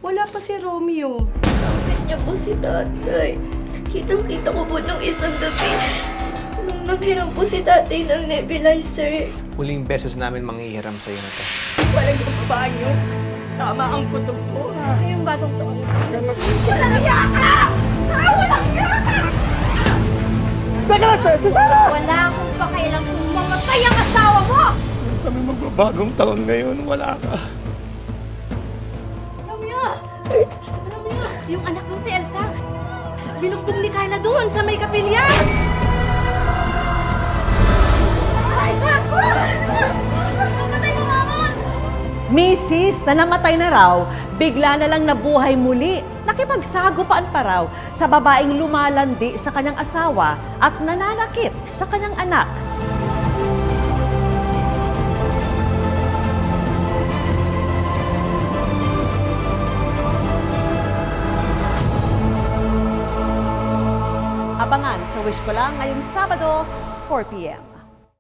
Wala pa si Romeo. Bakit niya po si tatay? Kitang-kita ko po nung isang gabi. Nung nanghiram po si tatay ng nebulizer. Huling beses namin manghihiram sa'yo na to. Walang babae yun. Tama ang kutob ko. Ngayong bagong taon. Walang iya ka! Walang iya ka! Teka lang, si Sarah! Wala akong pakialam kung mamatay ang asawa mo! Kami magbabagong taon ngayon, wala ka. Romeo! Romeo! Yung anak mo si Elsa. Binugbog ni Carla doon sa may kapilya. Mrs. na namatay na raw, bigla na lang nabuhay muli. Nakipagsagupaan pa raw sa babaeng lumalandi sa kanyang asawa at nananakit sa kanyang anak. Abangan sa Wish Ko Lang ngayong Sabado, 4 p.m.